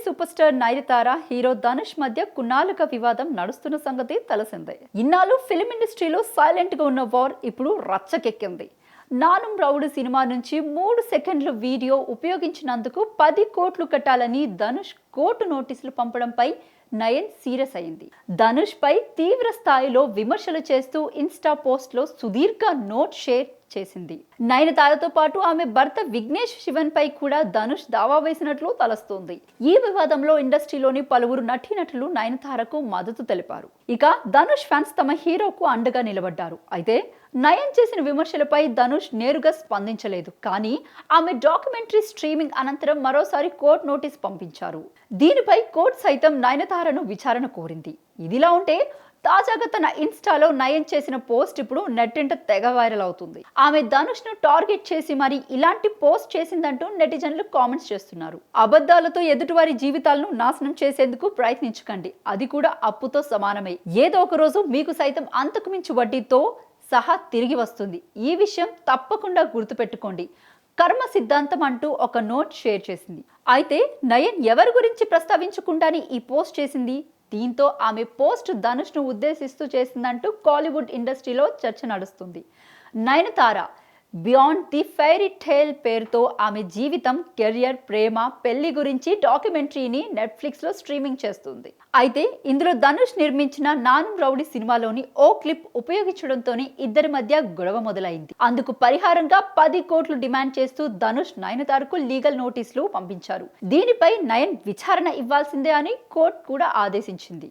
Super star Nayanthara hero Dhanush మధ్య కున్నాలుగా వివాదం నడుస్తున్న సంగతి తెలిసిందే. ఇన్నాళ్ళు ఫిల్మ్ ఇండస్ట్రీలో సైలెంట్ గా ఉన్న వార్ ఇప్పుడు రచ్చకెక్కింది. నానుం రౌడు సినిమా నుంచి 3 సెకండ్ల వీడియో ఉపయోగించినందుకు 10 కోట్లు కట్టాలని ధనుష్ కోర్టు నోటీసులు పంపడంపై నయన్ సీరియస్ అయింది. ధనుష్ పై తీవ్ర స్థాయిలో విమర్శలు చేస్తూ ఇన్స్టా పోస్ట్ లో సుదీర్ఘ నోట్ షేర్ చేసింది. నయనతారతో పాటు ఆమె భర్త విఘ్నేష్ శివన్ పై కూడా ధనుష్ దావా వేసినట్లు తెలుస్తోంది. ఈ వివాదంలో ఇండస్ట్రీలోని పలువురు నటీనటులు నయనతారకు మద్దతు తెలిపారు. ఇక ధనుష్ ఫ్యాన్స్ తమ హీరోకు అండగా నిలబడ్డారు. అయితే నయన్ చేసిన విమర్శలపై ధనుష్ నేరుగా స్పందించలేదు. కానీ ఆమె డాక్యుమెంటరీ స్ట్రీమింగ్ అనంతరం మరోసారి కోర్టు నోటీస్ పంపించారు. దీనిపై కోర్టు సైతం నయనతారను విచారణ కోరింది. ఇదిలా ఉంటే తాజాగా తన ఇన్స్టాలో నయన్ చేసిన పోస్ట్ ఇప్పుడు నెట్టింట తెగ వైరల్ అవుతుంది. ఆమె ధనుష్ ను టార్గెట్ చేసి మరి ఇలాంటి పోస్ట్ చేసిందంటూ నెటిజన్లు కామెంట్స్ చేస్తున్నారు. అబద్ధాలతో ఎదుటివారి జీవితాలను నాశనం చేసేందుకు ప్రయత్నించకండి, అది కూడా అప్పుతో సమానమే. ఏదో ఒక రోజు మీకు సైతం అంతకు మించి వడ్డీతో సహా తిరిగి వస్తుంది. ఈ విషయం తప్పకుండా గుర్తుపెట్టుకోండి. కర్మ సిద్ధాంతం అంటూ ఒక నోట్ షేర్ చేసింది. అయితే నయన్ ఎవరి గురించి ప్రస్తావించకుండానే ఈ పోస్ట్ చేసింది. దీంతో ఆమె పోస్ట్ ధనుష్ ను ఉద్దేశిస్తూ చేసిందంటూ కాలీవుడ్ ఇండస్ట్రీలో చర్చ నడుస్తుంది. Nayanthara beyond the fairy tale పేరుతో ఆమె జీవితం, కెరియర్, ప్రేమ, పెళ్లి గురించి డాక్యుమెంటరీని నెట్ఫ్లిక్స్ లో స్ట్రీమింగ్ చేస్తుంది. అయితే ఇందులో ధనుష్ నిర్మించిన నానుం రౌడీ సినిమాలోని ఓ క్లిప్ ఉపయోగించడంతోనే ఇద్దరి మధ్య గొడవ మొదలైంది. అందుకు పరిహారంగా 10 కోట్లు డిమాండ్ చేస్తూ ధనుష్ నయనతారకు లీగల్ నోటీసులు పంపించారు. దీనిపై నయన్ విచారణ ఇవ్వాల్సిందే అని కోర్టు కూడా ఆదేశించింది.